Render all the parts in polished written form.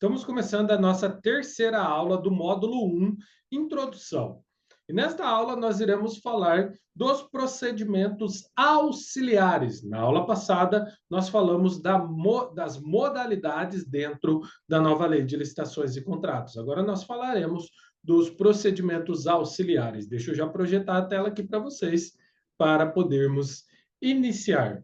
Estamos começando a nossa terceira aula do módulo 1, Introdução. E nesta aula nós iremos falar dos procedimentos auxiliares. Na aula passada, nós falamos das modalidades dentro da nova lei de licitações e contratos. Agora nós falaremos dos procedimentos auxiliares. Deixa eu já projetar a tela aqui para vocês, para podermos iniciar.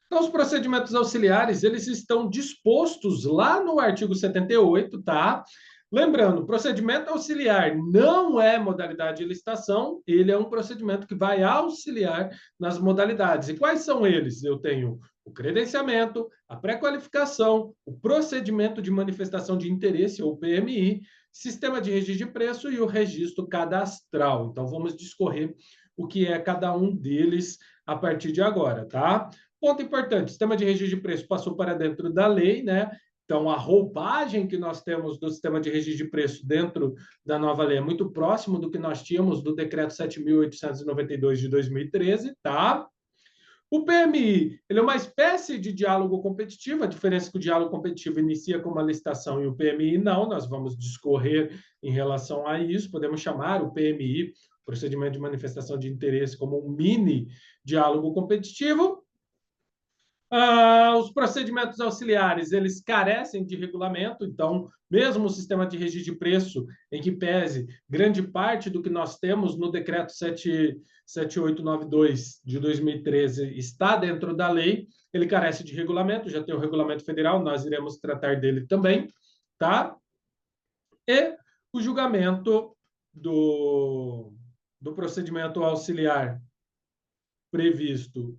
Então, os procedimentos auxiliares, eles estão dispostos lá no artigo 78, tá? Lembrando, procedimento auxiliar não é modalidade de licitação, ele é um procedimento que vai auxiliar nas modalidades. E quais são eles? Eu tenho o credenciamento, a pré-qualificação, o procedimento de manifestação de interesse, ou PMI, sistema de registro de preço e o registro cadastral. Então, vamos discorrer o que é cada um deles a partir de agora, tá? Ponto importante, o sistema de registro de preço passou para dentro da lei, né? Então, a roupagem que nós temos do sistema de registro de preço dentro da nova lei é muito próximo do que nós tínhamos do decreto 7.892 de 2013, tá? O PMI, ele é uma espécie de diálogo competitivo, a diferença é que o diálogo competitivo inicia com uma licitação e o PMI não, nós vamos discorrer em relação a isso, podemos chamar o PMI, procedimento de manifestação de interesse, como um mini diálogo competitivo. Os procedimentos auxiliares, eles carecem de regulamento, então, mesmo o sistema de registro de preço, em que pese grande parte do que nós temos no decreto 7892 de 2013 está dentro da lei, ele carece de regulamento, já tem o regulamento federal, nós iremos tratar dele também, tá? E o julgamento do procedimento auxiliar previsto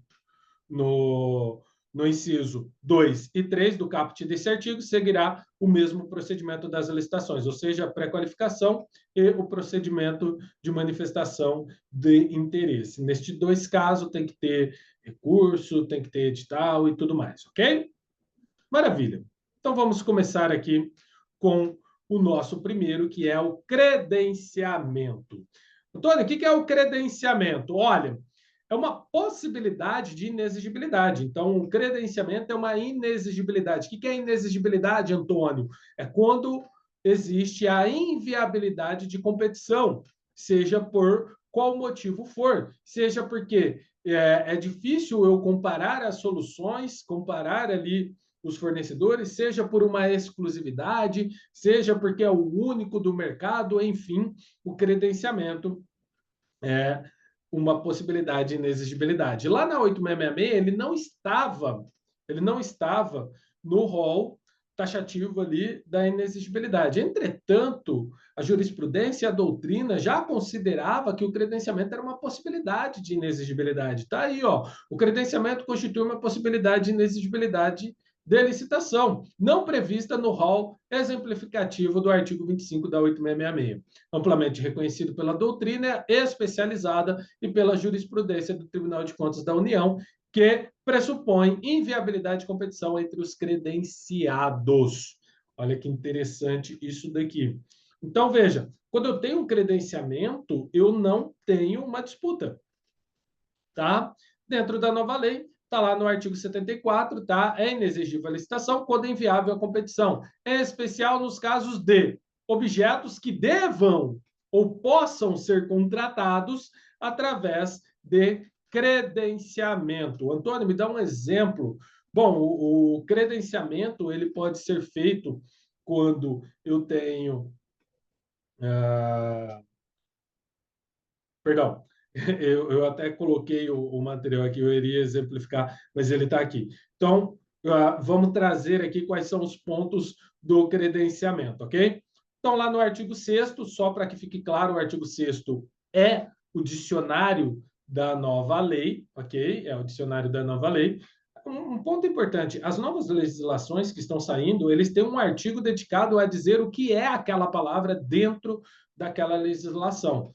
no inciso 2 e 3 do caput desse artigo, seguirá o mesmo procedimento das licitações, ou seja, a pré-qualificação e o procedimento de manifestação de interesse. Nestes dois casos, tem que ter recurso, tem que ter edital e tudo mais, ok? Maravilha. Então, vamos começar aqui com o nosso primeiro, que é o credenciamento. Antônio, o que é o credenciamento? Olha, é uma possibilidade de inexigibilidade. Então, o credenciamento é uma inexigibilidade. O que é inexigibilidade, Antônio? É quando existe a inviabilidade de competição, seja por qual motivo for, seja porque é difícil eu comparar as soluções, comparar ali os fornecedores, seja por uma exclusividade, seja porque é o único do mercado, enfim, o credenciamento é uma possibilidade de inexigibilidade. Lá na 8666, ele não estava no rol taxativo ali da inexigibilidade. Entretanto, a jurisprudência e a doutrina já considerava que o credenciamento era uma possibilidade de inexigibilidade. Está aí, ó. O credenciamento constitui uma possibilidade de inexigibilidade de licitação, não prevista no rol exemplificativo do artigo 25 da 8666, amplamente reconhecido pela doutrina especializada e pela jurisprudência do Tribunal de Contas da União, que pressupõe inviabilidade de competição entre os credenciados. Olha que interessante isso daqui. Então, veja, quando eu tenho um credenciamento, eu não tenho uma disputa, tá? Dentro da nova lei, está lá no artigo 74, tá? É inexigível a licitação quando é inviável a competição, em especial nos casos de objetos que devam ou possam ser contratados através de credenciamento. Antônio, me dá um exemplo. Bom, o credenciamento ele pode ser feito quando eu tenho... Perdão, eu até coloquei o material aqui, eu iria exemplificar, mas ele está aqui. Então, vamos trazer aqui quais são os pontos do credenciamento, ok? Então, lá no artigo 6º, só para que fique claro, o artigo 6º é o dicionário da nova lei, ok? É o dicionário da nova lei. Um ponto importante, as novas legislações que estão saindo, eles têm um artigo dedicado a dizer o que é aquela palavra dentro daquela legislação.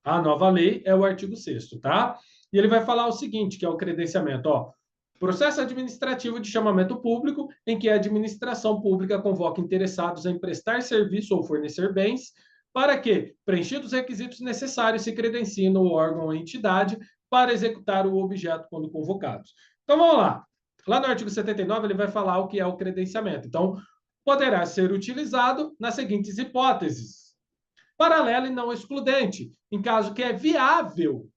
A nova lei é o artigo 6º, tá? E ele vai falar o seguinte, que é o credenciamento, ó. Processo administrativo de chamamento público em que a administração pública convoca interessados em prestar serviço ou fornecer bens para que, preenchidos os requisitos necessários, se credenciem no órgão ou entidade para executar o objeto quando convocados. Então, vamos lá. Lá no artigo 79, ele vai falar o que é o credenciamento. Então, poderá ser utilizado nas seguintes hipóteses: paralelo e não excludente, em caso que é viável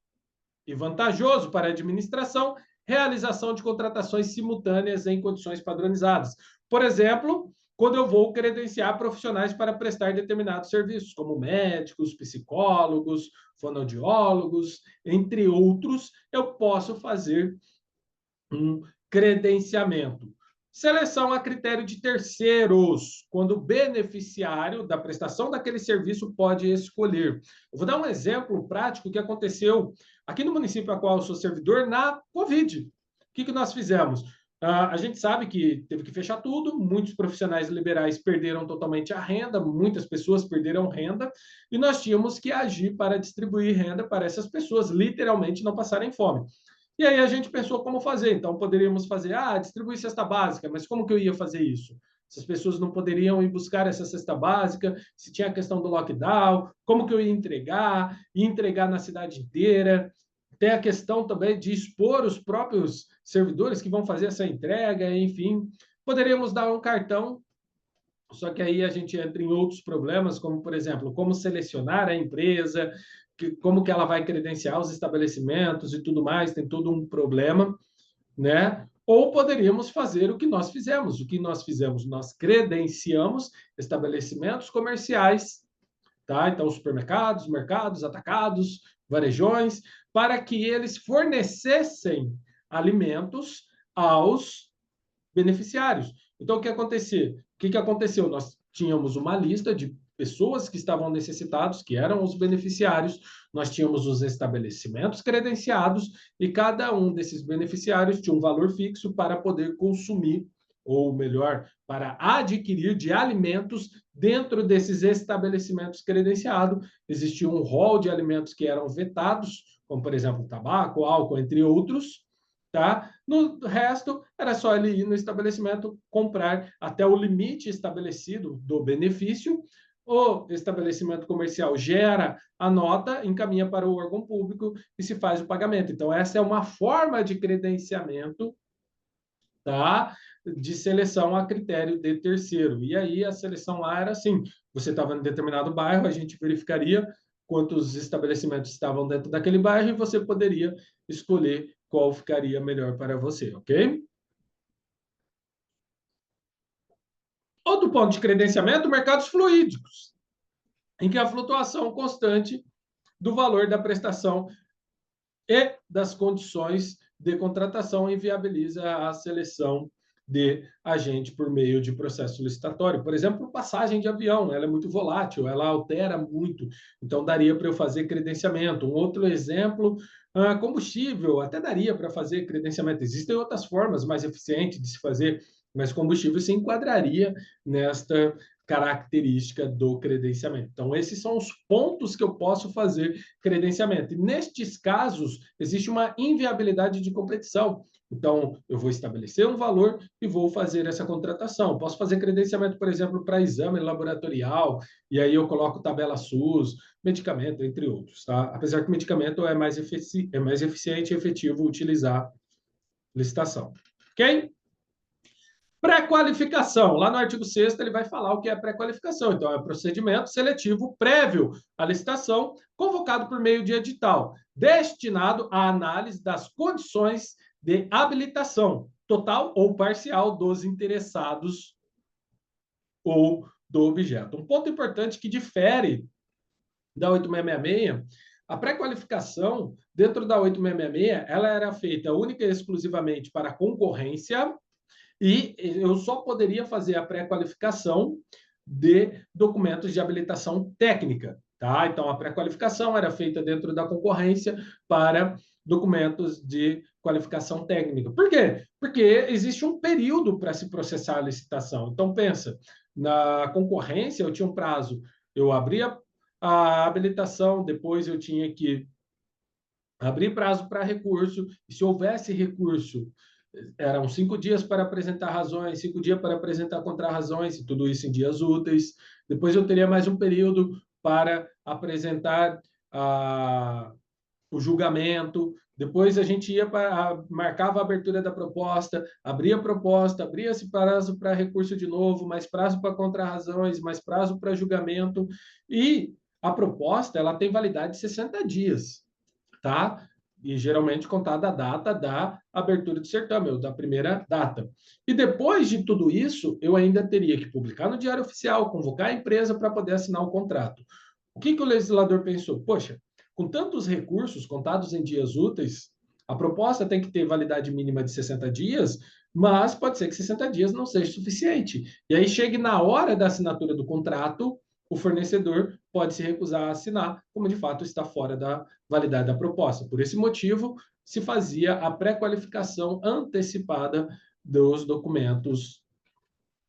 e vantajoso para a administração, realização de contratações simultâneas em condições padronizadas. Por exemplo, quando eu vou credenciar profissionais para prestar determinados serviços, como médicos, psicólogos, fonoaudiólogos, entre outros, eu posso fazer um credenciamento. Seleção a critério de terceiros, quando o beneficiário da prestação daquele serviço pode escolher. Eu vou dar um exemplo prático que aconteceu aqui no município a qual eu sou servidor na Covid. O que nós fizemos? A gente sabe que teve que fechar tudo, muitos profissionais liberais perderam totalmente a renda, muitas pessoas perderam renda, e nós tínhamos que agir para distribuir renda para essas pessoas literalmente não passarem fome. E aí a gente pensou como fazer. Então, poderíamos fazer, distribuir cesta básica, mas como que eu ia fazer isso? Essas pessoas não poderiam ir buscar essa cesta básica, se tinha a questão do lockdown, como que eu ia entregar na cidade inteira. Tem a questão também de expor os próprios servidores que vão fazer essa entrega, enfim. Poderíamos dar um cartão, só que aí a gente entra em outros problemas, como, por exemplo, como selecionar a empresa, como que ela vai credenciar os estabelecimentos e tudo mais, tem todo um problema, né? Ou poderíamos fazer o que nós fizemos. O que nós fizemos? Nós credenciamos estabelecimentos comerciais, tá? Então, supermercados, mercados, atacados, varejões, para que eles fornecessem alimentos aos beneficiários. Então, o que acontecia? O que aconteceu? Nós tínhamos uma lista de pessoas que estavam necessitados, que eram os beneficiários, nós tínhamos os estabelecimentos credenciados e cada um desses beneficiários tinha um valor fixo para poder consumir, ou melhor, para adquirir de alimentos dentro desses estabelecimentos credenciados. Existia um rol de alimentos que eram vetados, como, por exemplo, tabaco, álcool, entre outros, tá? No resto, era só ele ir no estabelecimento, comprar até o limite estabelecido do benefício. O estabelecimento comercial gera a nota, encaminha para o órgão público e se faz o pagamento. Então, essa é uma forma de credenciamento, tá? De seleção a critério de terceiro. E aí, a seleção lá era assim: você estava em determinado bairro, a gente verificaria quantos estabelecimentos estavam dentro daquele bairro e você poderia escolher qual ficaria melhor para você, ok? Outro ponto de credenciamento, mercados fluídicos, em que a flutuação constante do valor da prestação e das condições de contratação inviabiliza a seleção de agente por meio de processo licitatório. Por exemplo, passagem de avião, ela é muito volátil, ela altera muito, então daria para eu fazer credenciamento. Um outro exemplo, combustível, até daria para fazer credenciamento. Existem outras formas mais eficientes de se fazer, mas combustível se enquadraria nesta característica do credenciamento. Então, esses são os pontos que eu posso fazer credenciamento. E nestes casos, existe uma inviabilidade de competição. Então, eu vou estabelecer um valor e vou fazer essa contratação. Posso fazer credenciamento, por exemplo, para exame laboratorial, e aí eu coloco tabela SUS, medicamento, entre outros, tá? Apesar que medicamento é mais eficiente e efetivo utilizar licitação. Ok? Pré-qualificação. Lá no artigo 6º ele vai falar o que é pré-qualificação. Então, é procedimento seletivo prévio à licitação, convocado por meio de edital, destinado à análise das condições de habilitação, total ou parcial, dos interessados ou do objeto. Um ponto importante que difere da 8666, a pré-qualificação, dentro da 8666, ela era feita única e exclusivamente para concorrência, e eu só poderia fazer a pré-qualificação de documentos de habilitação técnica, tá? Então, a pré-qualificação era feita dentro da concorrência para documentos de qualificação técnica. Por quê? Porque existe um período para se processar a licitação. Então, pensa, na concorrência eu tinha um prazo, eu abria a habilitação, depois eu tinha que abrir prazo para recurso, e se houvesse recurso, eram 5 dias para apresentar razões, 5 dias para apresentar contrarrazões, e tudo isso em dias úteis. Depois eu teria mais um período para apresentar o julgamento, Depois a gente ia para marcava a abertura da proposta, abria a proposta, abria-se prazo para recurso de novo, mais prazo para contrarrazões, mais prazo para julgamento. E a proposta ela tem validade de 60 dias, tá? E geralmente contada a data da abertura do certame, ou da primeira data. E depois de tudo isso, eu ainda teria que publicar no Diário Oficial, convocar a empresa para poder assinar o contrato. O que o legislador pensou? Poxa, com tantos recursos contados em dias úteis, a proposta tem que ter validade mínima de 60 dias, mas pode ser que 60 dias não seja suficiente. E aí chegue na hora da assinatura do contrato, o fornecedor pode se recusar a assinar, como de fato está fora da validade da proposta. Por esse motivo, se fazia a pré-qualificação antecipada dos documentos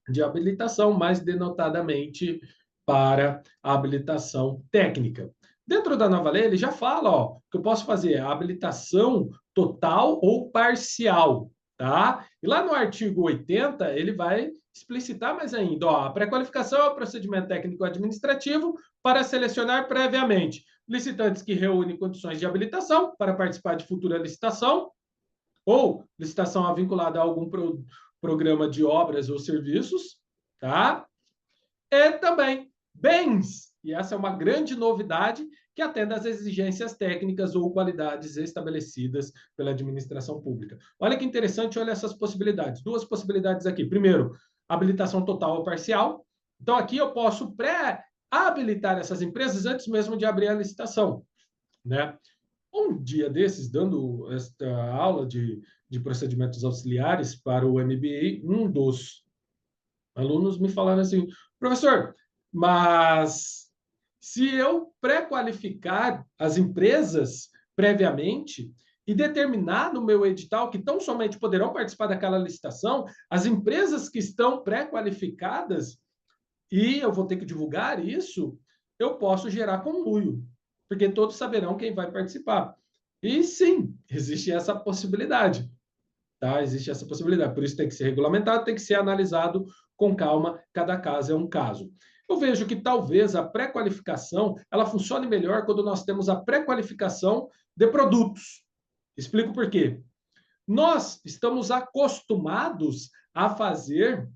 de habilitação, mais denotadamente para a habilitação técnica. Dentro da nova lei, ele já fala que eu posso fazer a habilitação total ou parcial, tá? E lá no artigo 80, ele vai explicitar mais ainda. A pré-qualificação é o procedimento técnico-administrativo para selecionar previamente licitantes que reúnem condições de habilitação para participar de futura licitação ou licitação vinculada a algum programa de obras ou serviços, tá? E também bens, e essa é uma grande novidade, que atenda às exigências técnicas ou qualidades estabelecidas pela administração pública. Olha que interessante, olha essas possibilidades. Duas possibilidades aqui. Primeiro, habilitação total ou parcial. Então, aqui eu posso pré-habilitar essas empresas antes mesmo de abrir a licitação, né? Um dia desses, dando esta aula de procedimentos auxiliares para o MBA, um dos alunos me falaram assim, professor, mas se eu pré-qualificar as empresas previamente e determinar no meu edital que tão somente poderão participar daquela licitação, as empresas que estão pré-qualificadas, e eu vou ter que divulgar isso, eu posso gerar conluio, porque todos saberão quem vai participar. E sim, existe essa possibilidade, tá? Existe essa possibilidade. Por isso tem que ser regulamentado, tem que ser analisado com calma, cada caso é um caso. Eu vejo que talvez a pré-qualificação, ela funcione melhor quando nós temos a pré-qualificação de produtos. Explico por quê. Nós estamos acostumados a fazer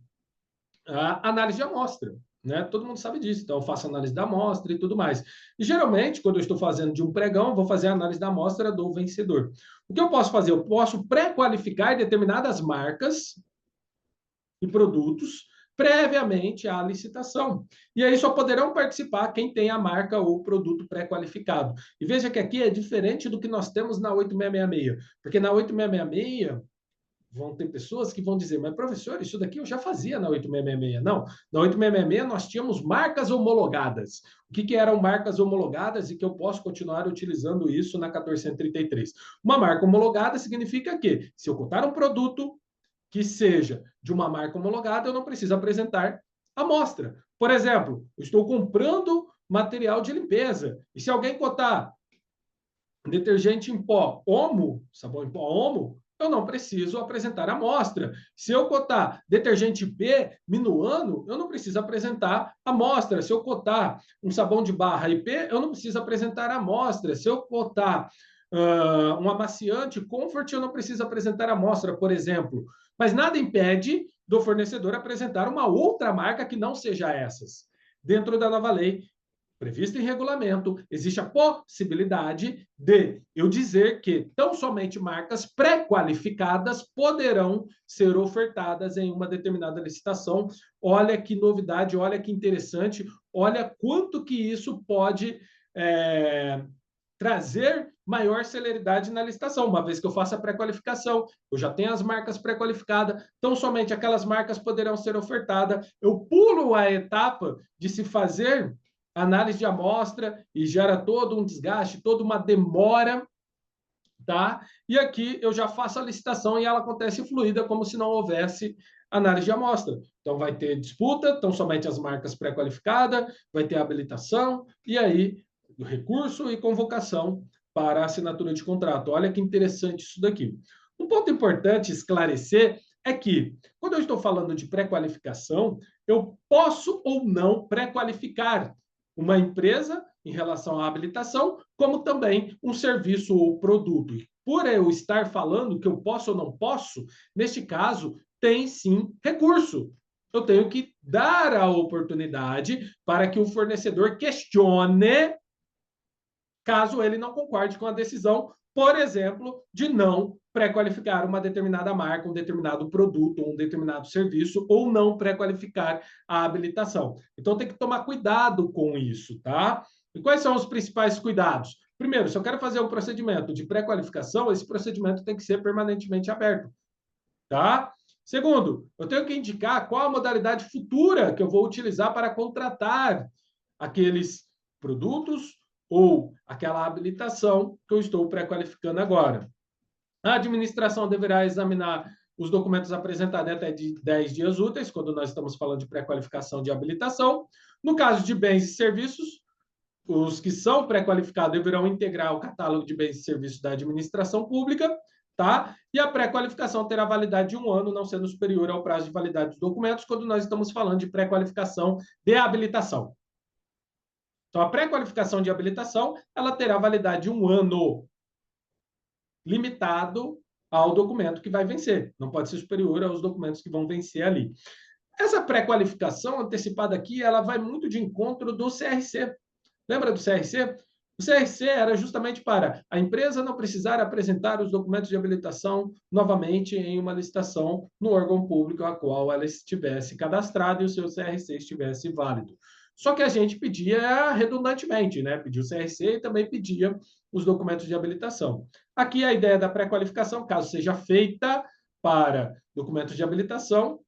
a análise de amostra, né? Todo mundo sabe disso. Então, eu faço análise da amostra e tudo mais. E, geralmente, quando eu estou fazendo de um pregão, eu vou fazer a análise da amostra do vencedor. O que eu posso fazer? Eu posso pré-qualificar determinadas marcas e produtos previamente à licitação. E aí só poderão participar quem tem a marca ou produto pré-qualificado. E veja que aqui é diferente do que nós temos na 8666, porque na 8666 vão ter pessoas que vão dizer, mas professor, isso daqui eu já fazia na 8666. Não, na 8666 nós tínhamos marcas homologadas. O que eram marcas homologadas e que eu posso continuar utilizando isso na 1433? Uma marca homologada significa que, se eu cotar um produto que seja de uma marca homologada, eu não preciso apresentar amostra. Por exemplo, eu estou comprando material de limpeza, e se alguém cotar detergente em pó Omo, sabão em pó Omo, eu não preciso apresentar amostra. Se eu cotar detergente P Minuano, eu não preciso apresentar amostra. Se eu cotar um sabão de barra IP, eu não preciso apresentar amostra. Se eu cotar um amaciante Comfort, eu não preciso apresentar amostra, por exemplo. Mas nada impede do fornecedor apresentar uma outra marca que não seja essas. Dentro da nova lei, prevista em regulamento, existe a possibilidade de eu dizer que tão somente marcas pré-qualificadas poderão ser ofertadas em uma determinada licitação. Olha que novidade, olha que interessante, olha quanto que isso pode trazer maior celeridade na licitação, uma vez que eu faça a pré-qualificação, eu já tenho as marcas pré-qualificadas, então somente aquelas marcas poderão ser ofertadas. Eu pulo a etapa de se fazer análise de amostra e gera todo um desgaste, toda uma demora, tá? E aqui eu já faço a licitação e ela acontece fluida, como se não houvesse análise de amostra. Então vai ter disputa, então somente as marcas pré-qualificadas, vai ter habilitação e aí recurso e convocação para a assinatura de contrato. Olha que interessante isso daqui. Um ponto importante esclarecer é que, quando eu estou falando de pré-qualificação, eu posso ou não pré-qualificar uma empresa em relação à habilitação, como também um serviço ou produto. por eu estar falando que eu posso ou não posso, neste caso, tem sim recurso. Eu tenho que dar a oportunidade para que o fornecedor questione caso ele não concorde com a decisão, por exemplo, de não pré-qualificar uma determinada marca, um determinado produto, um determinado serviço, ou não pré-qualificar a habilitação. Então, tem que tomar cuidado com isso, tá? E quais são os principais cuidados? Primeiro, se eu quero fazer um procedimento de pré-qualificação, esse procedimento tem que ser permanentemente aberto, tá? Segundo, eu tenho que indicar qual a modalidade futura que eu vou utilizar para contratar aqueles produtos ou aquela habilitação que eu estou pré-qualificando agora. A administração deverá examinar os documentos apresentados até de 10 dias úteis, quando nós estamos falando de pré-qualificação de habilitação. No caso de bens e serviços, os que são pré-qualificados deverão integrar o catálogo de bens e serviços da administração pública, tá? E a pré-qualificação terá validade de 1 ano, não sendo superior ao prazo de validade dos documentos, quando nós estamos falando de pré-qualificação de habilitação. Então, a pré-qualificação de habilitação, ela terá validade de 1 ano, limitado ao documento que vai vencer. Não pode ser superior aos documentos que vão vencer ali. Essa pré-qualificação antecipada aqui, ela vai muito de encontro do CRC. Lembra do CRC? O CRC era justamente para a empresa não precisar apresentar os documentos de habilitação novamente em uma licitação no órgão público a qual ela estivesse cadastrada e o seu CRC estivesse válido. Só que a gente pedia redundantemente, né? Pedia o CRC e também pedia os documentos de habilitação. Aqui a ideia da pré-qualificação, caso seja feita para documentos de habilitação,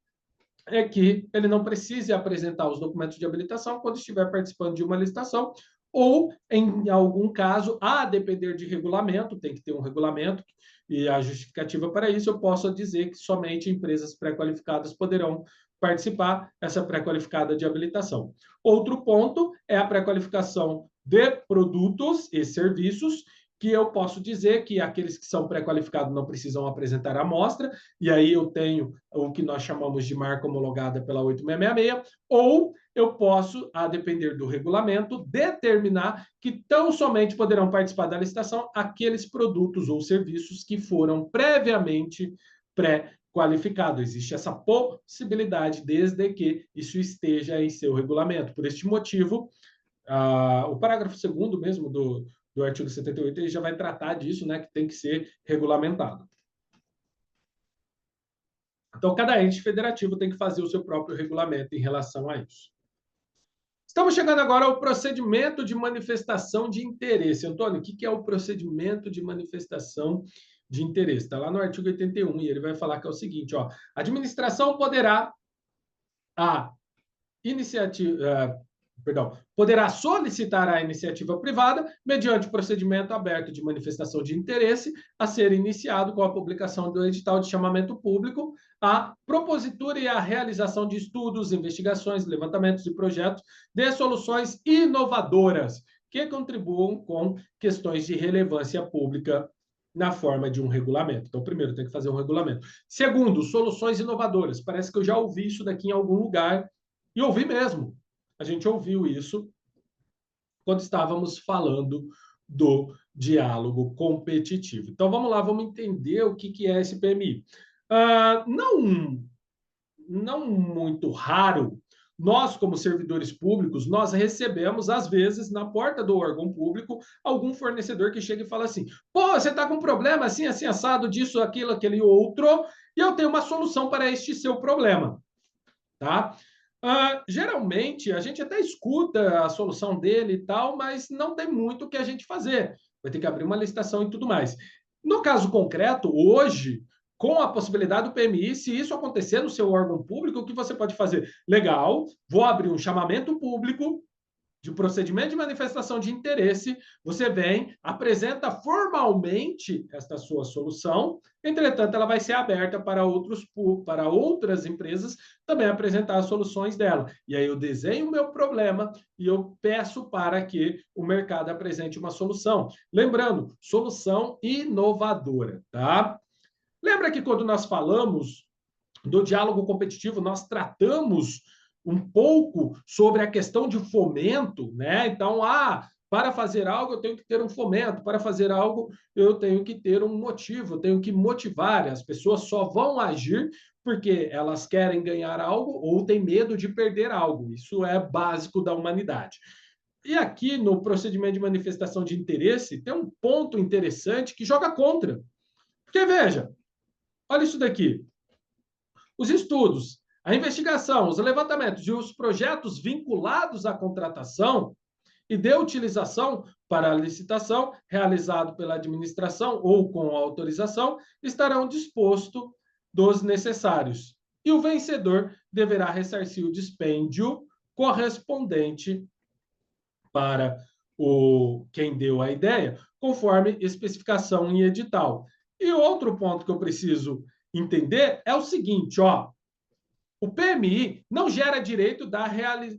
é que ele não precise apresentar os documentos de habilitação quando estiver participando de uma licitação, ou, em algum caso, a depender de regulamento, tem que ter um regulamento, e a justificativa para isso, eu posso dizer que somente empresas pré-qualificadas poderão participar essa pré-qualificada de habilitação. Outro ponto é a pré-qualificação de produtos e serviços, que eu posso dizer que aqueles que são pré-qualificados não precisam apresentar amostra, e aí eu tenho o que nós chamamos de marca homologada pela 8666, ou eu posso, a depender do regulamento, determinar que tão somente poderão participar da licitação aqueles produtos ou serviços que foram previamente pré-qualificados. Existe essa possibilidade, desde que isso esteja em seu regulamento. Por este motivo, o parágrafo 2º mesmo do artigo 78, ele já vai tratar disso, né, que tem que ser regulamentado. Então, cada ente federativo tem que fazer o seu próprio regulamento em relação a isso. Estamos chegando agora ao procedimento de manifestação de interesse. Antônio, o que é o procedimento de manifestação de interesse? Está lá no artigo 81, e ele vai falar que é o seguinte, ó, a administração poderá poderá solicitar a iniciativa privada mediante procedimento aberto de manifestação de interesse a ser iniciado com a publicação do edital de chamamento público, a propositura e a realização de estudos, investigações, levantamentos e projetos de soluções inovadoras que contribuam com questões de relevância pública na forma de um regulamento. Então, primeiro, tem que fazer um regulamento. Segundo, soluções inovadoras. Parece que eu já ouvi isso daqui em algum lugar, e ouvi mesmo. A gente ouviu isso quando estávamos falando do diálogo competitivo. Então, vamos lá, vamos entender o que é esse PMI. Não muito raro, nós, como servidores públicos, nós recebemos, às vezes, na porta do órgão público, algum fornecedor que chega e fala assim, pô, você está com um problema assim, assim, assado, disso, aquilo, aquele outro, e eu tenho uma solução para este seu problema, tá? Geralmente, a gente até escuta a solução dele e tal, mas não tem muito o que a gente fazer. Vai ter que abrir uma licitação e tudo mais. No caso concreto, hoje, com a possibilidade do PMI, se isso acontecer no seu órgão público, o que você pode fazer? Legal, vou abrir um chamamento público de procedimento de manifestação de interesse, você vem, apresenta formalmente esta sua solução, entretanto, ela vai ser aberta para outras empresas também apresentar as soluções dela. E aí eu desenho o meu problema e eu peço para que o mercado apresente uma solução. Lembrando, solução inovadora, tá? Lembra que quando nós falamos do diálogo competitivo, nós tratamos um pouco sobre a questão de fomento, né? Então, Para fazer algo, eu tenho que ter um fomento. Para fazer algo, eu tenho que ter um motivo, eu tenho que motivar. As pessoas só vão agir porque elas querem ganhar algo ou têm medo de perder algo. Isso é básico da humanidade. E aqui, no procedimento de manifestação de interesse, tem um ponto interessante que joga contra. Porque, veja, olha isso daqui. Os estudos, a investigação, os levantamentos e os projetos vinculados à contratação e de utilização para a licitação, realizado pela administração ou com autorização, estarão dispostos dos necessários. E o vencedor deverá ressarcir o dispêndio correspondente para quem deu a ideia, conforme especificação em edital. E outro ponto que eu preciso entender é o seguinte, ó, o PMI não gera direito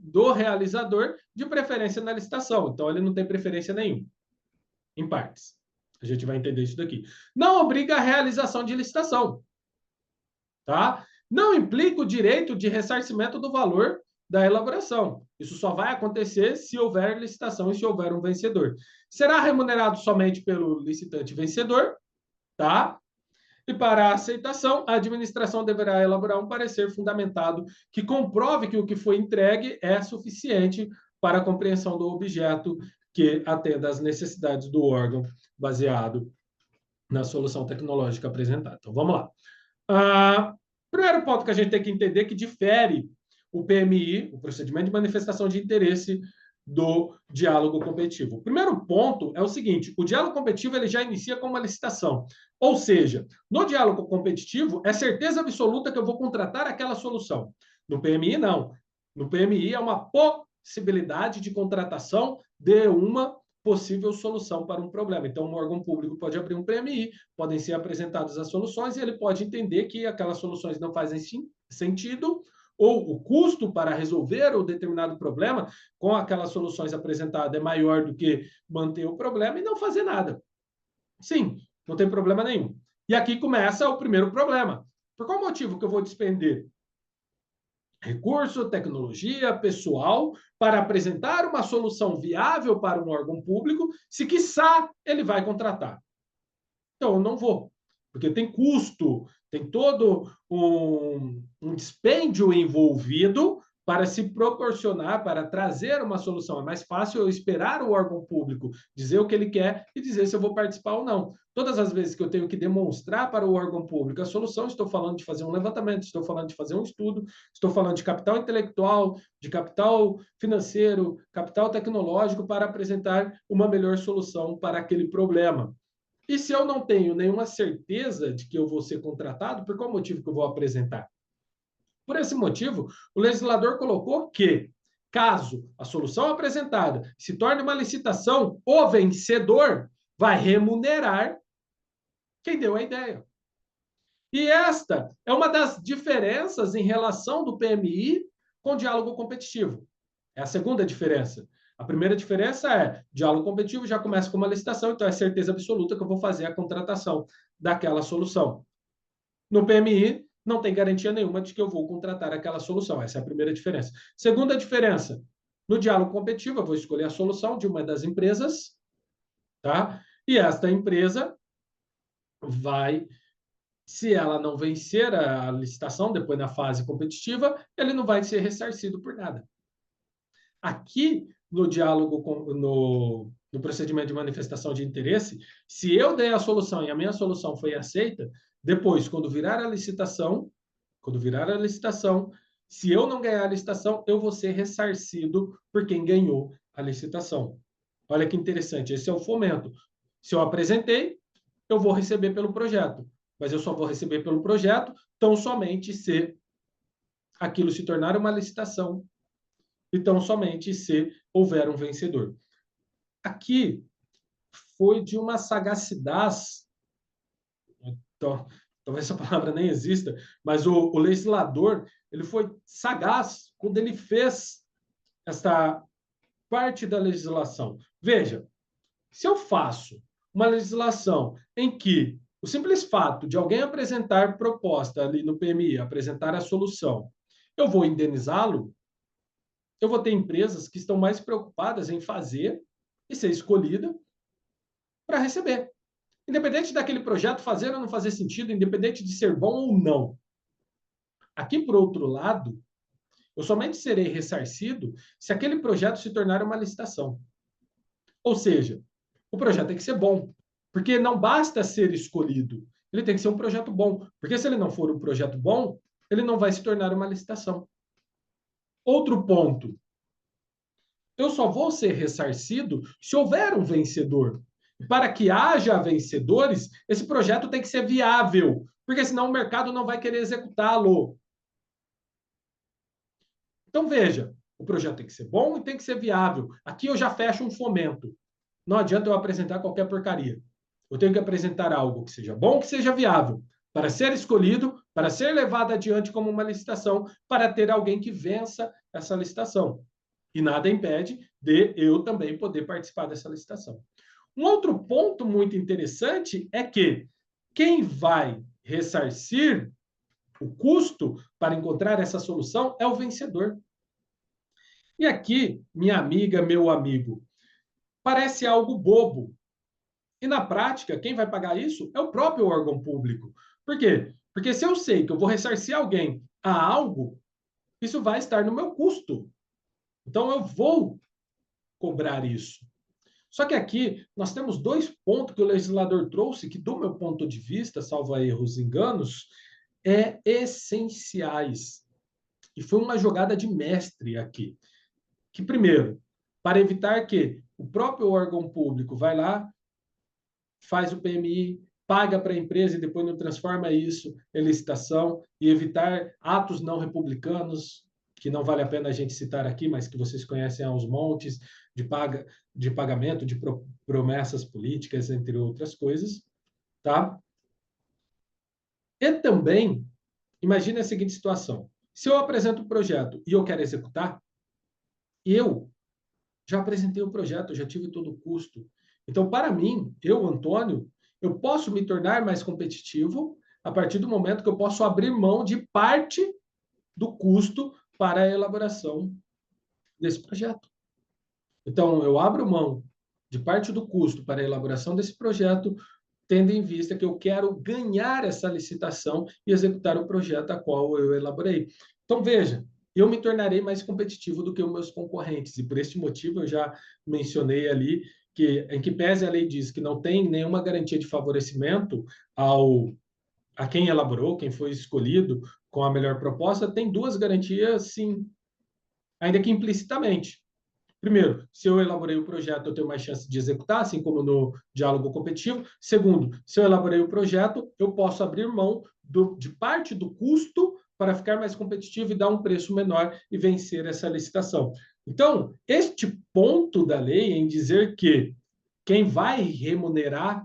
do realizador de preferência na licitação, então ele não tem preferência nenhuma, em partes. A gente vai entender isso daqui. Não obriga a realização de licitação, tá? Não implica o direito de ressarcimento do valor da elaboração. Isso só vai acontecer se houver licitação e se houver um vencedor. Será remunerado somente pelo licitante vencedor, tá? E para a aceitação, a administração deverá elaborar um parecer fundamentado que comprove que o que foi entregue é suficiente para a compreensão do objeto que atenda às necessidades do órgão, baseado na solução tecnológica apresentada. Então, vamos lá. Primeiro ponto que a gente tem que entender que difere o PMI, o procedimento de manifestação de interesse, do diálogo competitivo. O primeiro ponto é o seguinte: o diálogo competitivo ele já inicia com uma licitação. Ou seja, no diálogo competitivo, é certeza absoluta que eu vou contratar aquela solução. No PMI, não. No PMI é uma possibilidade de contratação de uma possível solução para um problema. Então, um órgão público pode abrir um PMI, podem ser apresentadas as soluções e ele pode entender que aquelas soluções não fazem sentido ou o custo para resolver o determinado problema com aquelas soluções apresentadas é maior do que manter o problema e não fazer nada. Sim, não tem problema nenhum. E aqui começa o primeiro problema. Por qual motivo que eu vou despender recurso, tecnologia, pessoal, para apresentar uma solução viável para um órgão público, se quiçá ele vai contratar? Então, eu não vou, porque tem custo, tem todo um dispêndio envolvido para se proporcionar, para trazer uma solução. É mais fácil eu esperar o órgão público dizer o que ele quer e dizer se eu vou participar ou não. Todas as vezes que eu tenho que demonstrar para o órgão público a solução, estou falando de fazer um levantamento, estou falando de fazer um estudo, estou falando de capital intelectual, de capital financeiro, capital tecnológico para apresentar uma melhor solução para aquele problema. E se eu não tenho nenhuma certeza de que eu vou ser contratado, por qual motivo que eu vou apresentar? Por esse motivo, o legislador colocou que, caso a solução apresentada se torne uma licitação, o vencedor vai remunerar quem deu a ideia. E esta é uma das diferenças em relação do PMI com o diálogo competitivo. É a segunda diferença. A primeira diferença é, diálogo competitivo já começa com uma licitação, então é certeza absoluta que eu vou fazer a contratação daquela solução. No PMI, não tem garantia nenhuma de que eu vou contratar aquela solução. Essa é a primeira diferença. Segunda diferença, no diálogo competitivo, eu vou escolher a solução de uma das empresas, tá? E esta empresa vai, se ela não vencer a licitação, depois na fase competitiva, ele não vai ser ressarcido por nada. Aqui, no diálogo, no procedimento de manifestação de interesse, se eu dei a solução e a minha solução foi aceita, depois, quando virar a licitação, se eu não ganhar a licitação, eu vou ser ressarcido por quem ganhou a licitação. Olha que interessante, esse é o fomento. Se eu apresentei, eu vou receber pelo projeto, mas eu só vou receber pelo projeto tão somente se aquilo se tornar uma licitação e tão somente se houver um vencedor. Aqui foi de uma sagacidade, então, talvez essa palavra nem exista, mas o legislador ele foi sagaz quando ele fez essa parte da legislação. Veja, se eu faço uma legislação em que o simples fato de alguém apresentar proposta ali no PMI, apresentar a solução, eu vou indenizá-lo, eu vou ter empresas que estão mais preocupadas em fazer e ser escolhida para receber. Independente daquele projeto fazer ou não fazer sentido, independente de ser bom ou não. Aqui, por outro lado, eu somente serei ressarcido se aquele projeto se tornar uma licitação. Ou seja, o projeto tem que ser bom, porque não basta ser escolhido, ele tem que ser um projeto bom, porque se ele não for um projeto bom, ele não vai se tornar uma licitação. Outro ponto, eu só vou ser ressarcido se houver um vencedor. Para que haja vencedores, esse projeto tem que ser viável, porque senão o mercado não vai querer executá-lo. Então, veja, o projeto tem que ser bom e tem que ser viável. Aqui eu já fecho um fomento. Não adianta eu apresentar qualquer porcaria. Eu tenho que apresentar algo que seja bom, que seja viável, para ser escolhido, para ser levado adiante como uma licitação, para ter alguém que vença essa licitação. E nada impede de eu também poder participar dessa licitação. Um outro ponto muito interessante é que quem vai ressarcir o custo para encontrar essa solução é o vencedor. E aqui, minha amiga, meu amigo, parece algo bobo. E na prática, quem vai pagar isso é o próprio órgão público. Por quê? Porque se eu sei que eu vou ressarcir alguém a algo, isso vai estar no meu custo. Então eu vou cobrar isso. Só que aqui nós temos dois pontos que o legislador trouxe que, do meu ponto de vista, salvo erros e enganos, essenciais. E foi uma jogada de mestre aqui. Que, primeiro, para evitar que o próprio órgão público vai lá, faz o PMI, paga para a empresa e depois não transforma isso em licitação, e evitar atos não republicanos, que não vale a pena a gente citar aqui, mas que vocês conhecem aos montes, de pagamento, de promessas políticas, entre outras coisas, tá? E também, imagine a seguinte situação. Se eu apresento um projeto e eu quero executar, eu já apresentei o projeto, já tive todo o custo. Então, para mim, eu, Antônio, eu posso me tornar mais competitivo a partir do momento que eu posso abrir mão de parte do custo para a elaboração desse projeto. Então, eu abro mão de parte do custo para a elaboração desse projeto, tendo em vista que eu quero ganhar essa licitação e executar o projeto a qual eu elaborei. Então, veja, eu me tornarei mais competitivo do que os meus concorrentes, e por este motivo eu já mencionei ali que, em que pese a lei diz que não tem nenhuma garantia de favorecimento a quem elaborou, quem foi escolhido com a melhor proposta, tem duas garantias, sim, ainda que implicitamente. Primeiro, se eu elaborei o projeto, eu tenho mais chance de executar, assim como no diálogo competitivo. Segundo, se eu elaborei o projeto, eu posso abrir mão de parte do custo para ficar mais competitivo e dar um preço menor e vencer essa licitação. Então, este ponto da lei em dizer que quem vai remunerar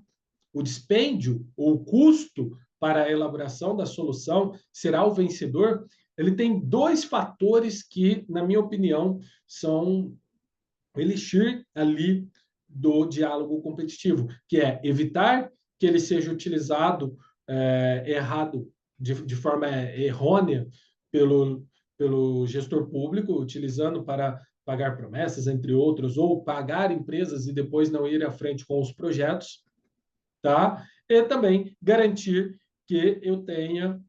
o dispêndio ou o custo para a elaboração da solução será o vencedor, ele tem dois fatores que, na minha opinião, são o elixir ali do diálogo competitivo, que é evitar que ele seja utilizado errado, de forma errônea pelo gestor público, utilizando para pagar promessas, entre outros, ou pagar empresas e depois não ir à frente com os projetos, tá? E também garantir que eu tenha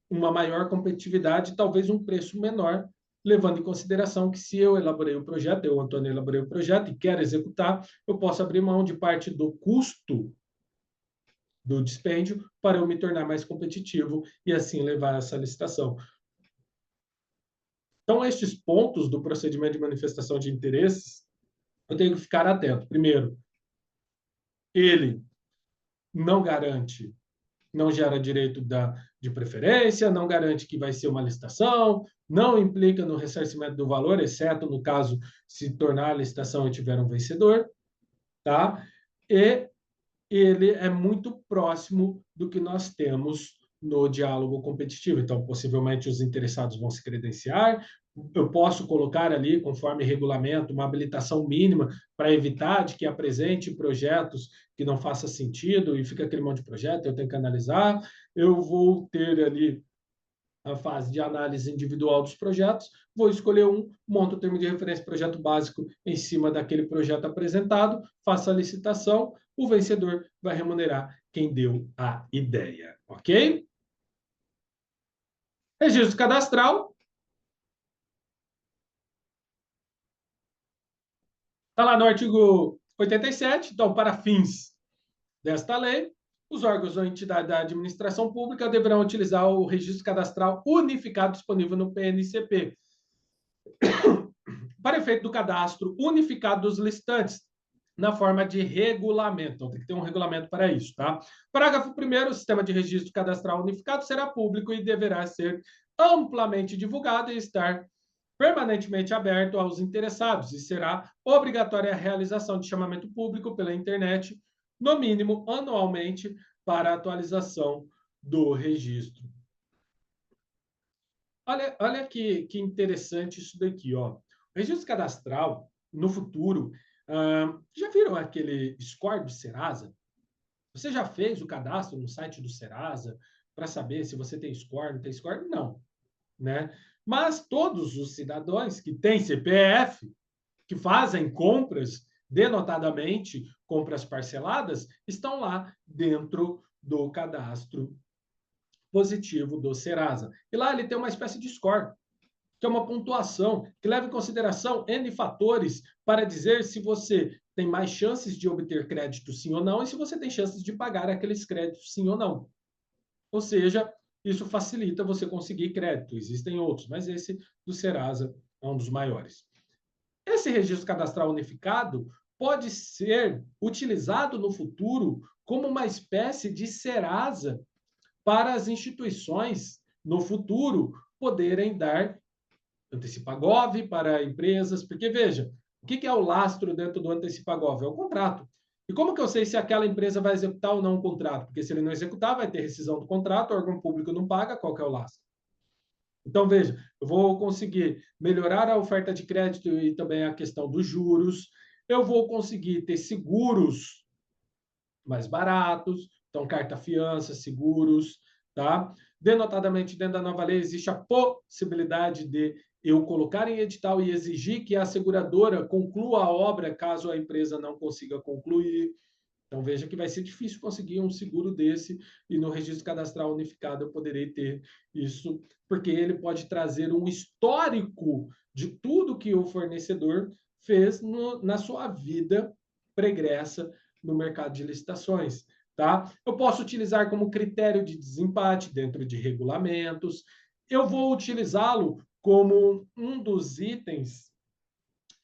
uma maior competitividade, talvez um preço menor, levando em consideração que se eu elaborei o projeto, eu, Antônio, elaborei o projeto e quero executar, eu posso abrir mão de parte do custo do dispêndio para eu me tornar mais competitivo e assim levar essa licitação. Então, estes pontos do procedimento de manifestação de interesses, eu tenho que ficar atento. Primeiro, ele não garante, não gera direito de preferência, não garante que vai ser uma licitação, não implica no ressarcimento do valor, exceto no caso se tornar a licitação e tiver um vencedor, tá? E ele é muito próximo do que nós temos no diálogo competitivo. Então, possivelmente, os interessados vão se credenciar. Eu posso colocar ali, conforme regulamento, uma habilitação mínima para evitar de que apresente projetos que não façam sentido e fica aquele monte de projeto, eu tenho que analisar. Eu vou ter ali a fase de análise individual dos projetos, vou escolher um, monto o termo de referência projeto básico em cima daquele projeto apresentado, faço a licitação, o vencedor vai remunerar quem deu a ideia, ok? Registro cadastral. Está lá no artigo 87, então, para fins desta lei, os órgãos ou entidades da administração pública deverão utilizar o registro cadastral unificado disponível no PNCP, para efeito do cadastro unificado dos licitantes, na forma de regulamento. Então, tem que ter um regulamento para isso, tá? Parágrafo 1º, o sistema de registro cadastral unificado será público e deverá ser amplamente divulgado e estar permanentemente aberto aos interessados e será obrigatória a realização de chamamento público pela internet, no mínimo anualmente, para atualização do registro. Olha que interessante isso daqui, ó. O registro cadastral, no futuro, já viram aquele score do Serasa? Você já fez o cadastro no site do Serasa para saber se você tem score, não tem score? Não, né? Mas todos os cidadãos que têm CPF, que fazem compras, denotadamente compras parceladas, estão lá dentro do cadastro positivo do Serasa. E lá ele tem uma espécie de score, que é uma pontuação que leva em consideração N fatores para dizer se você tem mais chances de obter crédito sim ou não e se você tem chances de pagar aqueles créditos sim ou não. Ou seja, isso facilita você conseguir crédito. Existem outros, mas esse do Serasa é um dos maiores. Esse registro cadastral unificado pode ser utilizado no futuro como uma espécie de Serasa para as instituições, no futuro, poderem dar Antecipagov para empresas, porque, veja, o que é o lastro dentro do Antecipagov? É o contrato. E como que eu sei se aquela empresa vai executar ou não o contrato? Porque se ele não executar, vai ter rescisão do contrato, o órgão público não paga, qual que é o lastro? Então, veja, eu vou conseguir melhorar a oferta de crédito e também a questão dos juros, eu vou conseguir ter seguros mais baratos, então carta-fiança, seguros, tá? Denotadamente, dentro da nova lei, existe a possibilidade de eu colocar em edital e exigir que a seguradora conclua a obra caso a empresa não consiga concluir. Então, veja que vai ser difícil conseguir um seguro desse e no registro cadastral unificado eu poderei ter isso, porque ele pode trazer um histórico de tudo que o fornecedor fez na sua vida pregressa no mercado de licitações. Tá? Eu posso utilizar como critério de desempate dentro de regulamentos, eu vou utilizá-lo como um dos itens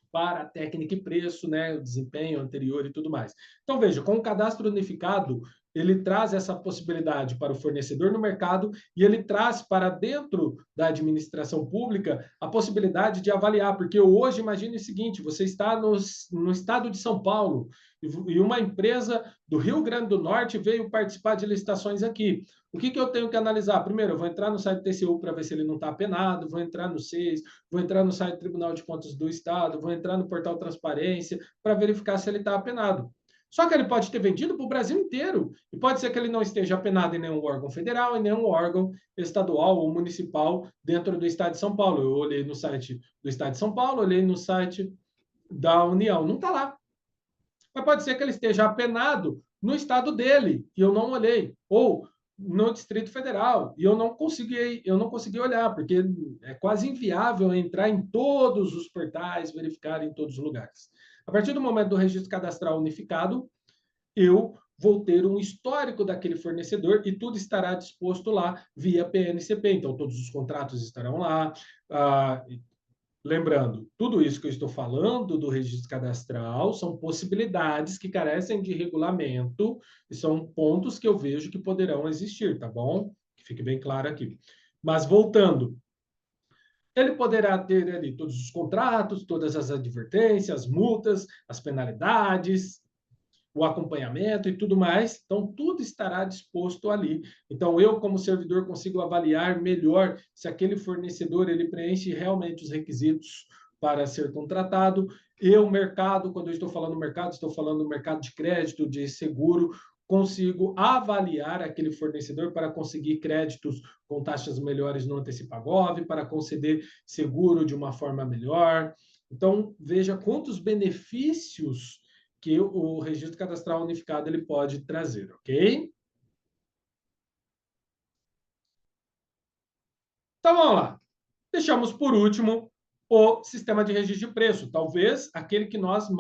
para a técnica e preço, né, o desempenho anterior e tudo mais. Então, veja, com o cadastro unificado, ele traz essa possibilidade para o fornecedor no mercado e ele traz para dentro da administração pública a possibilidade de avaliar, porque hoje, imagine o seguinte, você está no estado de São Paulo e uma empresa do Rio Grande do Norte veio participar de licitações aqui. O que eu tenho que analisar? Primeiro, eu vou entrar no site do TCU para ver se ele não está apenado, vou entrar no SEIS, vou entrar no site do Tribunal de Contas do Estado, vou entrar no portal Transparência para verificar se ele está apenado. Só que ele pode ter vendido para o Brasil inteiro. E pode ser que ele não esteja apenado em nenhum órgão federal, em nenhum órgão estadual ou municipal dentro do Estado de São Paulo. Eu olhei no site do Estado de São Paulo, olhei no site da União. Não está lá. Mas pode ser que ele esteja apenado no estado dele, e eu não olhei. Ou no Distrito Federal, e eu não consegui olhar, porque é quase inviável entrar em todos os portais, verificar em todos os lugares. A partir do momento do registro cadastral unificado, eu vou ter um histórico daquele fornecedor e tudo estará disposto lá via PNCP. Então, todos os contratos estarão lá. Lembrando, tudo isso que eu estou falando do registro cadastral são possibilidades que carecem de regulamento e são pontos que eu vejo que poderão existir, tá bom? Que fique bem claro aqui. Mas voltando, ele poderá ter ali todos os contratos, todas as advertências, as multas, as penalidades, o acompanhamento e tudo mais. Então, tudo estará disposto ali. Então, eu, como servidor, consigo avaliar melhor se aquele fornecedor ele preenche realmente os requisitos para ser contratado. Eu, mercado, quando eu estou falando mercado, estou falando do mercado de crédito, de seguro, consigo avaliar aquele fornecedor para conseguir créditos com taxas melhores no Antecipagov, para conceder seguro de uma forma melhor. Então, veja quantos benefícios que o registro cadastral unificado ele pode trazer, ok? Então, vamos lá. Deixamos por último o sistema de registro de preço, talvez aquele que nós é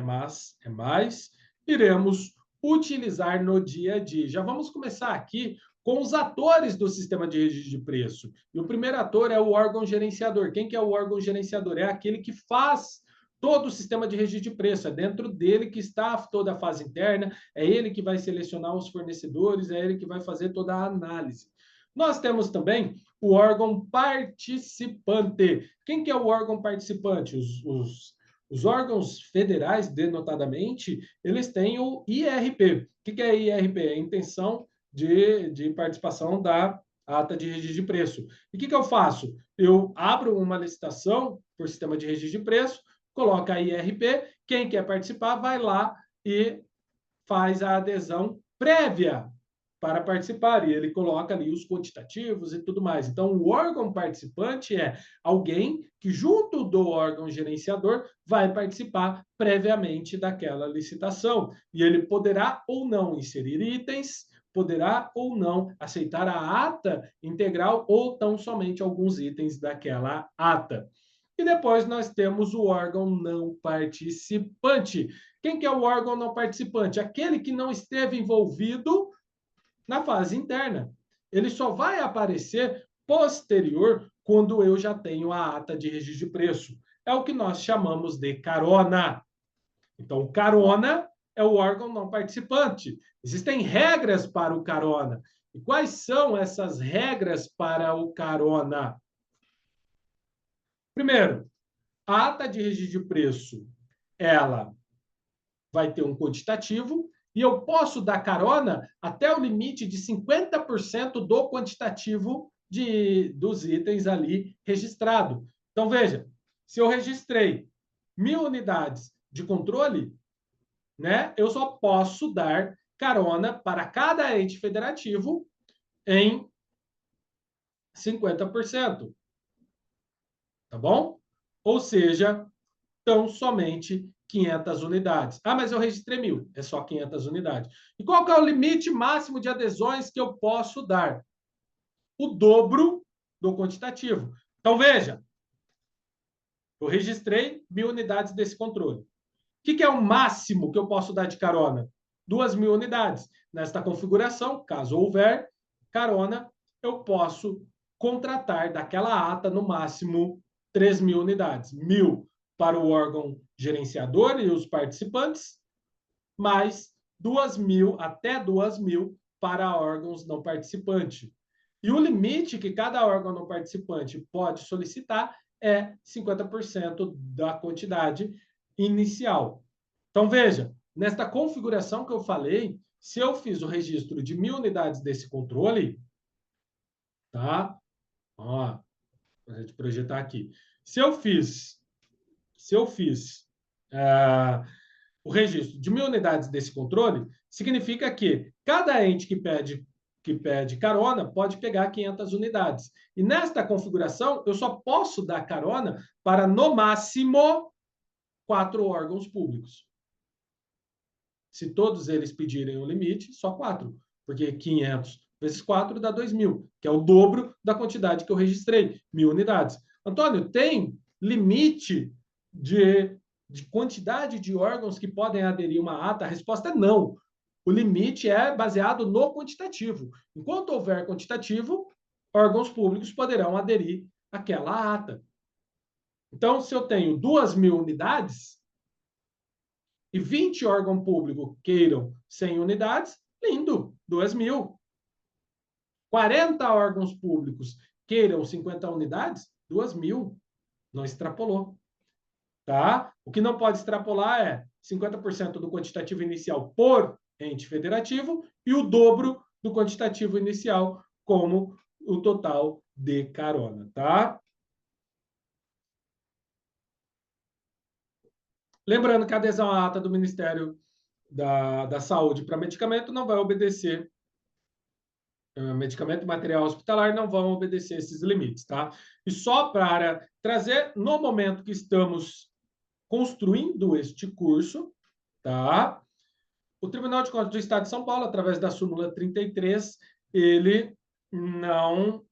mais, iremos utilizar no dia a dia. Já vamos começar aqui com os atores do sistema de registro de preço. E o primeiro ator é o órgão gerenciador. Quem que é o órgão gerenciador? É aquele que faz todo o sistema de registro de preço. É dentro dele que está toda a fase interna, é ele que vai selecionar os fornecedores, é ele que vai fazer toda a análise. Nós temos também o órgão participante. Quem que é o órgão participante? Os órgãos federais, denotadamente, eles têm o IRP. O que é IRP? É a intenção de participação da ata de registro de preço. E o que eu faço? Eu abro uma licitação por sistema de registro de preço, coloca a IRP, quem quer participar vai lá e faz a adesão prévia para participar, e ele coloca ali os quantitativos e tudo mais. Então, o órgão participante é alguém que, junto do órgão gerenciador, vai participar previamente daquela licitação. E ele poderá ou não inserir itens, poderá ou não aceitar a ata integral ou tão somente alguns itens daquela ata. E depois nós temos o órgão não participante. Quem que é o órgão não participante? Aquele que não esteve envolvido na fase interna. Ele só vai aparecer posterior quando eu já tenho a ata de registro de preço. É o que nós chamamos de carona. Então, o carona é o órgão não participante. Existem regras para o carona. E quais são essas regras para o carona? Primeiro, a ata de registro de preço, ela vai ter um quantitativo e eu posso dar carona até o limite de 50% do quantitativo dos itens ali registrado. Então, veja, se eu registrei 1.000 unidades de controle, né, eu só posso dar carona para cada ente federativo em 50%. Tá bom? Ou seja, tão somente 500 unidades. Ah, mas eu registrei 1.000. É só 500 unidades. E qual que é o limite máximo de adesões que eu posso dar? O dobro do quantitativo. Então, veja, eu registrei 1.000 unidades desse controle. O que é o máximo que eu posso dar de carona? 2.000 unidades. Nesta configuração, caso houver carona, eu posso contratar daquela ata, no máximo, 3.000 unidades. 1.000 para o órgão gerenciador e os participantes, mais 2.000, até 2.000 para órgãos não participantes. E o limite que cada órgão não participante pode solicitar é 50% da quantidade inicial. Então, veja, nesta configuração que eu falei, se eu fiz o registro de 1.000 unidades desse controle, tá? Ó, a gente projetar aqui. Se eu fiz o registro de 1.000 unidades desse controle, significa que cada ente que pede carona pode pegar 500 unidades. E nesta configuração, eu só posso dar carona para, no máximo, 4 órgãos públicos. Se todos eles pedirem o limite, só 4, porque 500 vezes 4 dá 2.000, que é o dobro da quantidade que eu registrei, 1.000 unidades. Antônio, tem limite de quantidade de órgãos que podem aderir a uma ata? A resposta é não. O limite é baseado no quantitativo. Enquanto houver quantitativo, órgãos públicos poderão aderir àquela ata. Então, se eu tenho 2.000 unidades e 20 órgãos públicos queiram 100 unidades, lindo, 2.000. 40 órgãos públicos queiram 50 unidades, 2.000. Não extrapolou. Tá? O que não pode extrapolar é 50% do quantitativo inicial por ente federativo e o dobro do quantitativo inicial como o total de carona, tá? Lembrando que a adesão à ata do Ministério da saúde para medicamento não vai obedecer, medicamento e material hospitalar não vão obedecer esses limites, tá? E só para trazer, no momento que estamos construindo este curso, tá? O Tribunal de Contas do Estado de São Paulo, através da súmula 33, ele não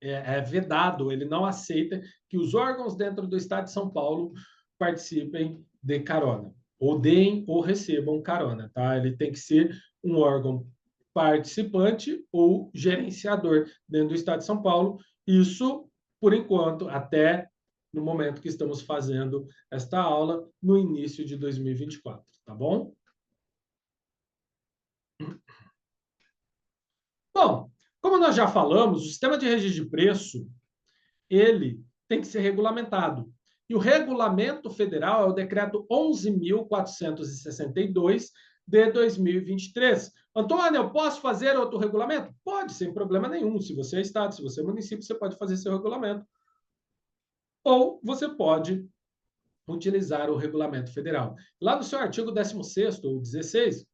é vedado, ele não aceita que os órgãos dentro do Estado de São Paulo participem de carona, ou deem ou recebam carona, tá? Ele tem que ser um órgão participante ou gerenciador dentro do Estado de São Paulo. Isso, por enquanto, até no momento que estamos fazendo esta aula, no início de 2024, tá bom? Bom, como nós já falamos, o sistema de registro de preço, ele tem que ser regulamentado. E o regulamento federal é o decreto 11.462 de 2023. Antônio, eu posso fazer outro regulamento? Pode, sem problema nenhum. Se você é estado, se você é município, você pode fazer seu regulamento. Ou você pode utilizar o regulamento federal. Lá no seu artigo 16º ou 16,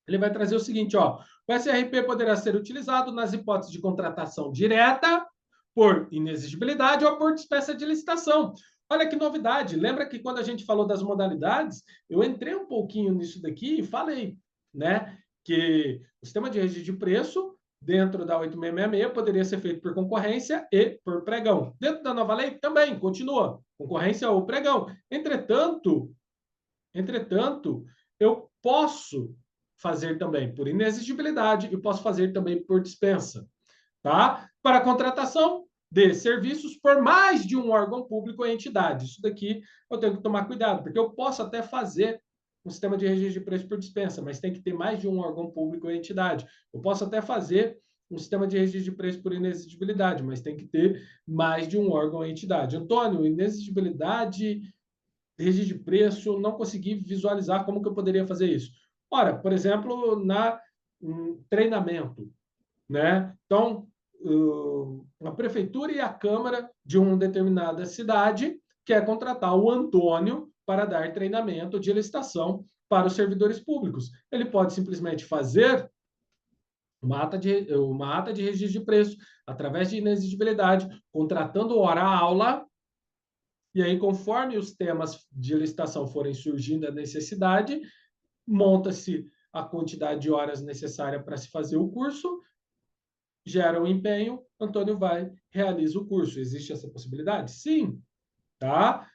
ele vai trazer o seguinte, ó, o SRP poderá ser utilizado nas hipóteses de contratação direta, por inexigibilidade ou por dispensa de licitação. Olha que novidade. Lembra que quando a gente falou das modalidades, eu entrei um pouquinho nisso daqui e falei, né, que o sistema de registro de preço dentro da 8666 poderia ser feito por concorrência e por pregão. Dentro da nova lei também continua concorrência ou pregão. Entretanto, eu posso fazer também por inexigibilidade e posso fazer também por dispensa, tá? Para a contratação de serviços por mais de um órgão público ou entidade. Isso daqui eu tenho que tomar cuidado, porque eu posso até fazer um sistema de registro de preço por dispensa, mas tem que ter mais de um órgão público ou entidade. Eu posso até fazer um sistema de registro de preço por inexigibilidade, mas tem que ter mais de um órgão ou entidade. Antônio, inexigibilidade, registro de preço, não consegui visualizar como que eu poderia fazer isso. Ora, por exemplo, na treinamento, né? Então, a prefeitura e a Câmara de uma determinada cidade quer contratar o Antônio para dar treinamento de licitação para os servidores públicos. Ele pode simplesmente fazer uma ata de registro de preço através de inexigibilidade, contratando hora-aula, e aí, conforme os temas de licitação forem surgindo a necessidade, monta-se a quantidade de horas necessária para se fazer o curso, gera um empenho, Antônio vai, realiza o curso. Existe essa possibilidade? Sim. Tá?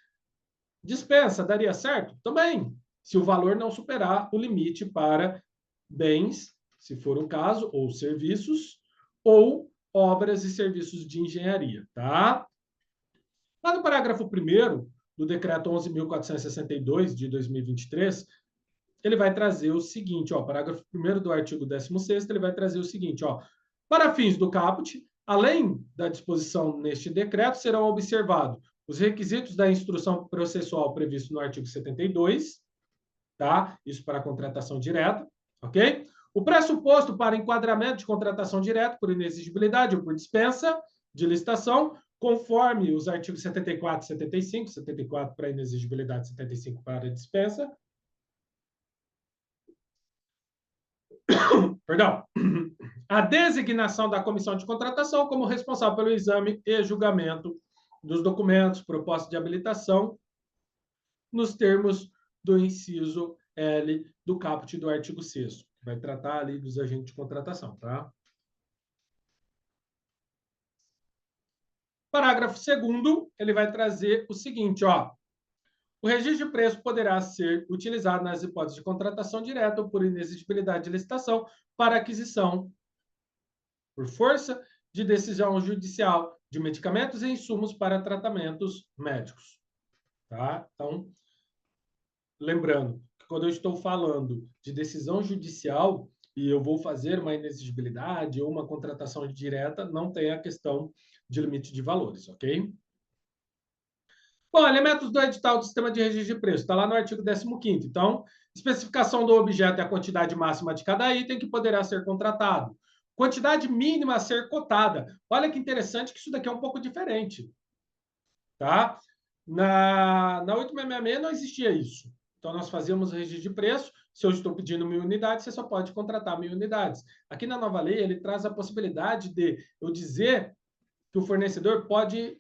Dispensa, daria certo? Também, se o valor não superar o limite para bens, se for o caso, ou serviços, ou obras e serviços de engenharia. Tá? Lá no parágrafo 1º do decreto 11.462 de 2023, ele vai trazer o seguinte, ó, parágrafo 1º do artigo 16º, ele vai trazer o seguinte, ó, para fins do caput, além da disposição neste decreto, serão observados os requisitos da instrução processual previsto no artigo 72, tá? Isso para a contratação direta, ok? O pressuposto para enquadramento de contratação direta por inexigibilidade ou por dispensa de licitação, conforme os artigos 74 e 75, 74 para inexigibilidade, 75 para dispensa. Perdão. A designação da comissão de contratação como responsável pelo exame e julgamento dos documentos, propostas de habilitação, nos termos do inciso L do caput do artigo 6º, que vai tratar ali dos agentes de contratação, tá? Parágrafo 2º, ele vai trazer o seguinte, ó. O registro de preço poderá ser utilizado nas hipóteses de contratação direta ou por inexigibilidade de licitação para aquisição, por força de decisão judicial, de medicamentos e insumos para tratamentos médicos. Tá? Então, lembrando que quando eu estou falando de decisão judicial e eu vou fazer uma inexigibilidade ou uma contratação direta, não tem a questão de limite de valores, ok? Bom, elementos do edital do sistema de registro de preço, está lá no artigo 15º. Então, especificação do objeto e a quantidade máxima de cada item que poderá ser contratado. Quantidade mínima a ser cotada. Olha que interessante que isso daqui é um pouco diferente. Tá? Na 8666 não existia isso. Então, nós fazíamos o registro de preço. Se eu estou pedindo 1.000 unidades, você só pode contratar 1.000 unidades. Aqui na nova lei, ele traz a possibilidade de eu dizer que o fornecedor pode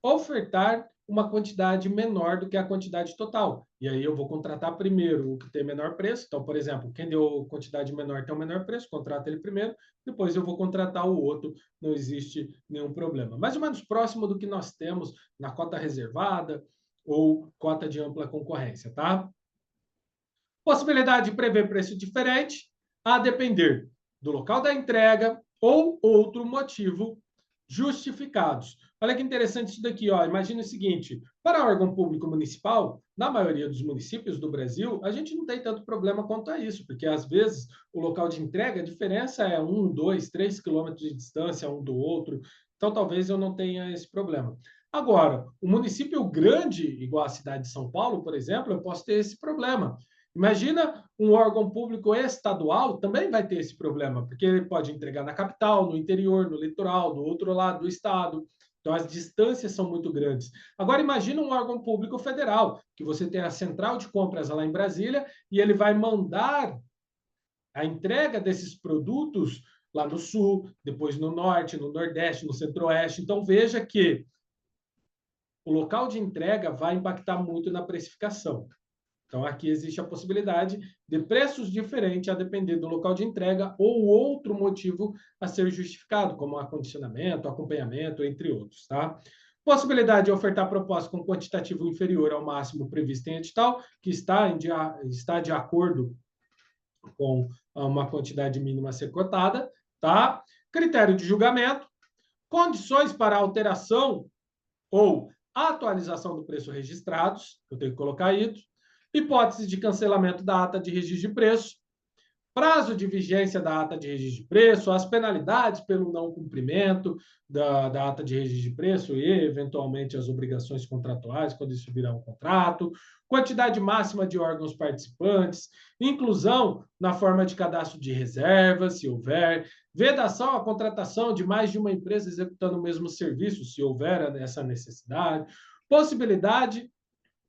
ofertar uma quantidade menor do que a quantidade total. E aí eu vou contratar primeiro o que tem menor preço. Então, por exemplo, quem deu quantidade menor tem o menor preço, contrata ele primeiro, depois eu vou contratar o outro, não existe nenhum problema. Mais ou menos próximo do que nós temos na cota reservada ou cota de ampla concorrência, tá? Possibilidade de prever preço diferente, a depender do local da entrega ou outro motivo justificados. Olha que interessante isso daqui, ó. Imagina o seguinte: para órgão público municipal, na maioria dos municípios do Brasil, a gente não tem tanto problema quanto a isso, porque às vezes o local de entrega, a diferença é 1, 2, 3 quilômetros de distância um do outro, então talvez eu não tenha esse problema. Agora, o município grande, igual a cidade de São Paulo, por exemplo, eu posso ter esse problema. Imagina um órgão público estadual também vai ter esse problema, porque ele pode entregar na capital, no interior, no litoral, do outro lado do estado. Então, as distâncias são muito grandes. Agora, imagina um órgão público federal, que você tem a central de compras lá em Brasília e ele vai mandar a entrega desses produtos lá no sul, depois no norte, no nordeste, no centro-oeste. Então, veja que o local de entrega vai impactar muito na precificação. Então, aqui existe a possibilidade de preços diferentes a depender do local de entrega ou outro motivo a ser justificado, como acondicionamento, acompanhamento, entre outros, tá? Possibilidade de ofertar proposta com quantitativo inferior ao máximo previsto em edital, que está de acordo com uma quantidade mínima a ser cotada, tá? Critério de julgamento, condições para alteração ou atualização do preço registrados, eu tenho que colocar isso, hipótese de cancelamento da ata de registro de preço, prazo de vigência da ata de registro de preço, as penalidades pelo não cumprimento da ata de registro de preço e, eventualmente, as obrigações contratuais, quando isso virar um contrato, quantidade máxima de órgãos participantes, inclusão na forma de cadastro de reserva, se houver, vedação à contratação de mais de uma empresa executando o mesmo serviço, se houver essa necessidade, possibilidade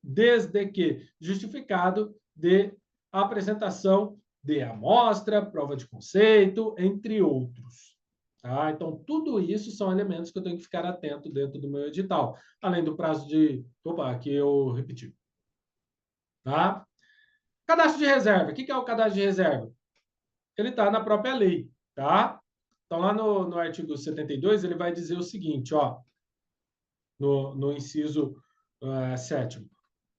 desde que justificado de apresentação de amostra, prova de conceito, entre outros. Tá? Então, tudo isso são elementos que eu tenho que ficar atento dentro do meu edital, além do prazo de... Opa, aqui eu repeti. Tá? Cadastro de reserva. O que é o cadastro de reserva? Ele está na própria lei. Tá? Então, lá no artigo 72, ele vai dizer o seguinte, ó, no inciso 7º.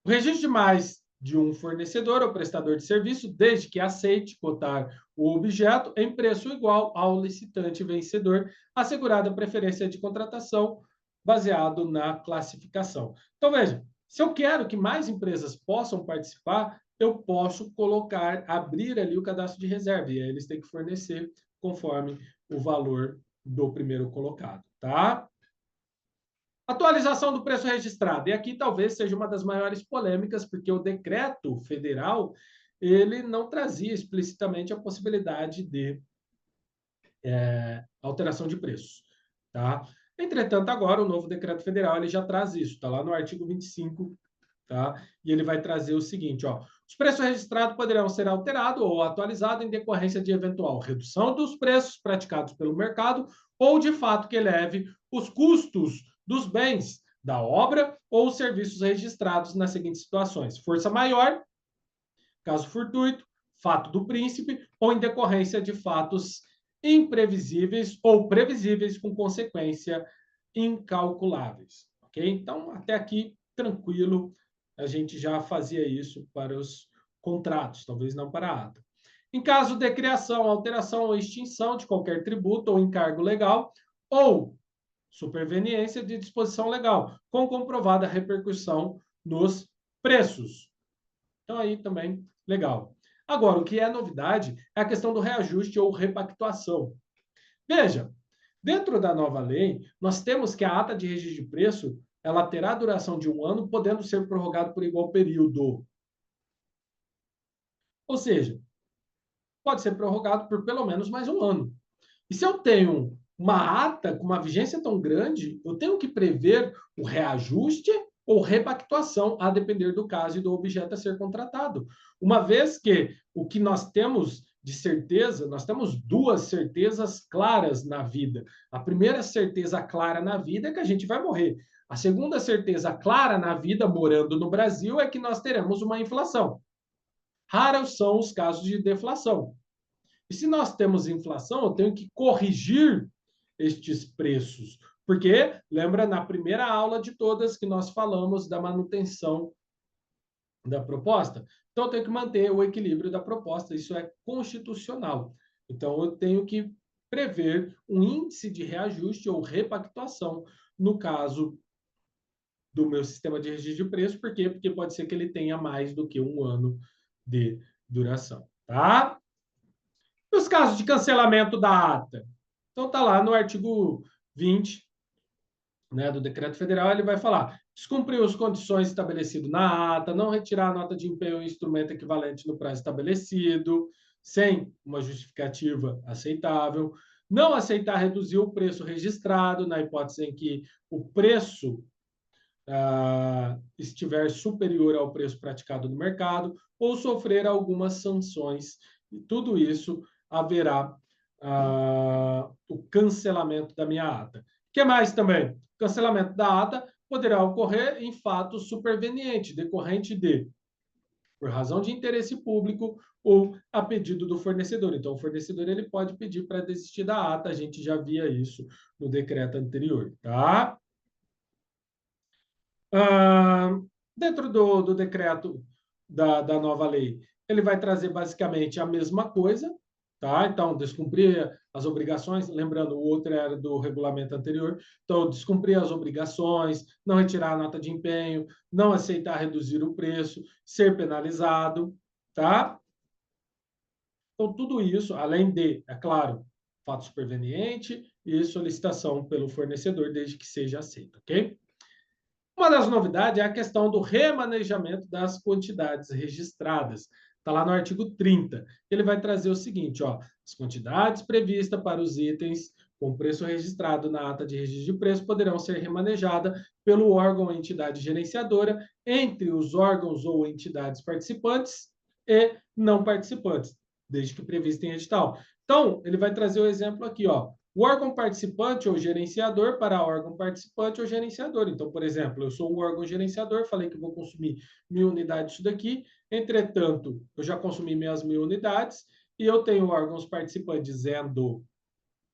O registro de mais de um fornecedor ou prestador de serviço, desde que aceite cotar o objeto em preço igual ao licitante vencedor, assegurada a preferência de contratação baseado na classificação. Então, veja, se eu quero que mais empresas possam participar, eu posso colocar, abrir ali o cadastro de reserva, e aí eles têm que fornecer conforme o valor do primeiro colocado, tá? Atualização do preço registrado. E aqui talvez seja uma das maiores polêmicas, porque o decreto federal ele não trazia explicitamente a possibilidade de alteração de preços. Tá? Entretanto, agora o novo decreto federal ele já traz isso, está lá no artigo 25, tá? E ele vai trazer o seguinte, ó, os preços registrados poderão ser alterados ou atualizados em decorrência de eventual redução dos preços praticados pelo mercado ou de fato que eleve os custos dos bens, da obra ou serviços registrados nas seguintes situações: força maior, caso fortuito, fato do príncipe ou em decorrência de fatos imprevisíveis ou previsíveis com consequência incalculáveis. Ok? Então, até aqui, tranquilo, a gente já fazia isso para os contratos, talvez não para a ata. Em caso de criação, alteração ou extinção de qualquer tributo ou encargo legal, ou superveniência de disposição legal, com comprovada repercussão nos preços. Então, aí também, legal. Agora, o que é novidade é a questão do reajuste ou repactuação. Veja, dentro da nova lei, nós temos que a ata de registro de preço ela terá duração de 1 ano, podendo ser prorrogado por igual período. Ou seja, pode ser prorrogado por pelo menos mais 1 ano. E se eu tenho uma ata com uma vigência tão grande, eu tenho que prever o reajuste ou repactuação, a depender do caso e do objeto a ser contratado. Uma vez que o que nós temos de certeza, nós temos duas certezas claras na vida. A primeira certeza clara na vida é que a gente vai morrer. A segunda certeza clara na vida, morando no Brasil, é que nós teremos uma inflação. Raros são os casos de deflação. E se nós temos inflação, eu tenho que corrigir estes preços. Porque, lembra, na primeira aula de todas que nós falamos da manutenção da proposta? Então, eu tenho que manter o equilíbrio da proposta. Isso é constitucional. Então, eu tenho que prever um índice de reajuste ou repactuação no caso do meu sistema de registro de preço. Por quê? Porque pode ser que ele tenha mais do que um ano de duração. Tá? E os casos de cancelamento da ata? Então, está lá no artigo 20, né, do Decreto Federal, ele vai falar: descumprir as condições estabelecidas na ata, não retirar a nota de empenho ou instrumento equivalente no prazo estabelecido, sem uma justificativa aceitável, não aceitar reduzir o preço registrado, na hipótese em que o preço estiver superior ao preço praticado no mercado, ou sofrer algumas sanções. E tudo isso haverá o cancelamento da minha ata. O que mais também? Cancelamento da ata poderá ocorrer em fato superveniente, decorrente de, por razão de interesse público ou a pedido do fornecedor. Então, o fornecedor ele pode pedir para desistir da ata, a gente já via isso no decreto anterior, tá? Dentro do decreto da nova lei, ele vai trazer basicamente a mesma coisa, tá? Então, descumprir as obrigações, lembrando, o outro era do regulamento anterior, então, descumprir as obrigações, não retirar a nota de empenho, não aceitar reduzir o preço, ser penalizado, tá? Então, tudo isso, além de, é claro, fato superveniente e solicitação pelo fornecedor, desde que seja aceito, ok? Uma das novidades é a questão do remanejamento das quantidades registradas. Está lá no artigo 30. Ele vai trazer o seguinte, ó, as quantidades previstas para os itens com preço registrado na ata de registro de preço poderão ser remanejadas pelo órgão ou entidade gerenciadora entre os órgãos ou entidades participantes e não participantes, desde que previsto em edital. Então, ele vai trazer o exemplo aqui, ó. O órgão participante ou gerenciador para órgão participante ou gerenciador. Então, por exemplo, eu sou um órgão gerenciador, falei que vou consumir 1.000 unidades disso daqui, entretanto, eu já consumi minhas 1.000 unidades e eu tenho órgãos participantes dizendo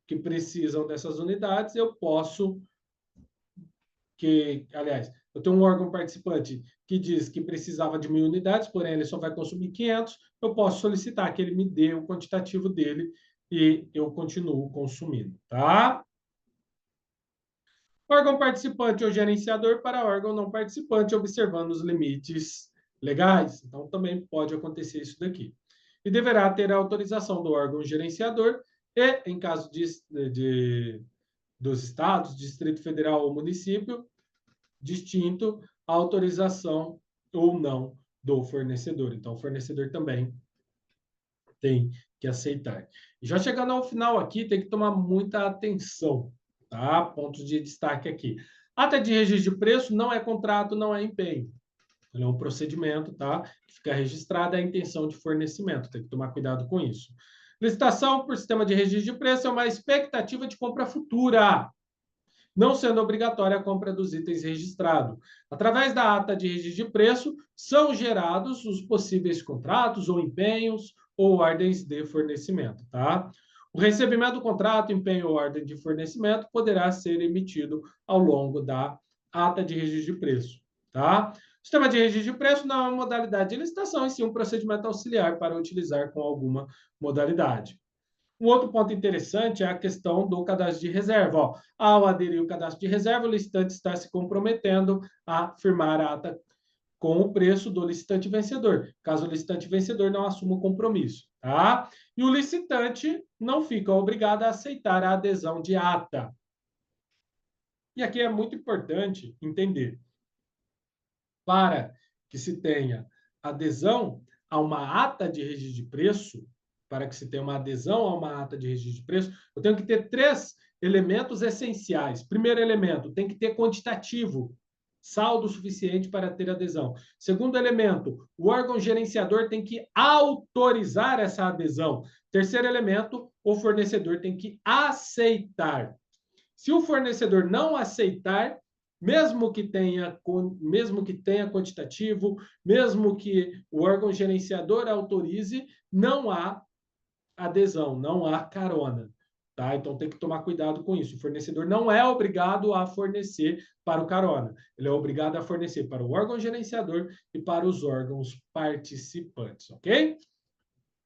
que precisam dessas unidades, eu posso aliás, eu tenho um órgão participante que diz que precisava de 1.000 unidades, porém ele só vai consumir 500, eu posso solicitar que ele me dê o quantitativo dele e eu continuo consumindo, tá? Órgão participante ou gerenciador para órgão não participante, observando os limites legais. Então, também pode acontecer isso daqui. E deverá ter a autorização do órgão gerenciador e, em caso dos estados, Distrito Federal ou município, distinto, a autorização ou não do fornecedor. Então, o fornecedor também tem que aceitar. E já chegando ao final aqui, tem que tomar muita atenção, tá? Pontos de destaque aqui. Ata de registro de preço não é contrato, não é empenho. Ele é um procedimento, tá? Que fica registrada a intenção de fornecimento. Tem que tomar cuidado com isso. Licitação por sistema de registro de preço é uma expectativa de compra futura, não sendo obrigatória a compra dos itens registrados. Através da ata de registro de preço, são gerados os possíveis contratos ou empenhos ou ordens de fornecimento, tá? O recebimento do contrato, empenho ou ordem de fornecimento poderá ser emitido ao longo da ata de registro de preço, tá? O sistema de registro de preço não é uma modalidade de licitação, e sim um procedimento auxiliar para utilizar com alguma modalidade. Um outro ponto interessante é a questão do cadastro de reserva. Ó, ao aderir o cadastro de reserva, o licitante está se comprometendo a firmar a ata com o preço do licitante vencedor, caso o licitante vencedor não assuma o compromisso, tá? E o licitante não fica obrigado a aceitar a adesão de ata. E aqui é muito importante entender, para que se tenha adesão a uma ata de registro de preço, para que se tenha uma adesão a uma ata de registro de preço, eu tenho que ter 3 elementos essenciais. Primeiro elemento, tem que ter quantitativo. saldo suficiente para ter adesão. Segundo elemento, o órgão gerenciador tem que autorizar essa adesão. Terceiro elemento, o fornecedor tem que aceitar. Se o fornecedor não aceitar, mesmo que tenha quantitativo, mesmo que o órgão gerenciador autorize, não há adesão, não há carona. Tá? Então tem que tomar cuidado com isso. O fornecedor não é obrigado a fornecer para o carona. Ele é obrigado a fornecer para o órgão gerenciador e para os órgãos participantes, ok?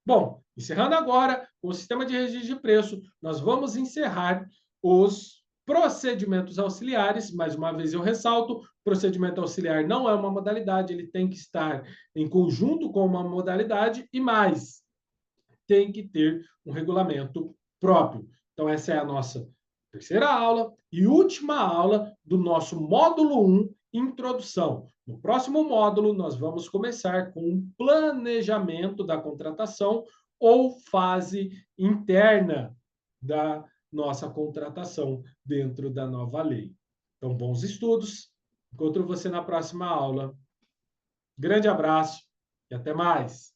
Bom, encerrando agora com o sistema de registro de preço, nós vamos encerrar os procedimentos auxiliares. Mais uma vez eu ressalto, procedimento auxiliar não é uma modalidade, ele tem que estar em conjunto com uma modalidade e mais, tem que ter um regulamento próprio. Então essa é a nossa terceira aula e última aula do nosso módulo 1, introdução. No próximo módulo, nós vamos começar com um planejamento da contratação ou fase interna da nossa contratação dentro da nova lei. Então, bons estudos. Encontro você na próxima aula. Grande abraço e até mais.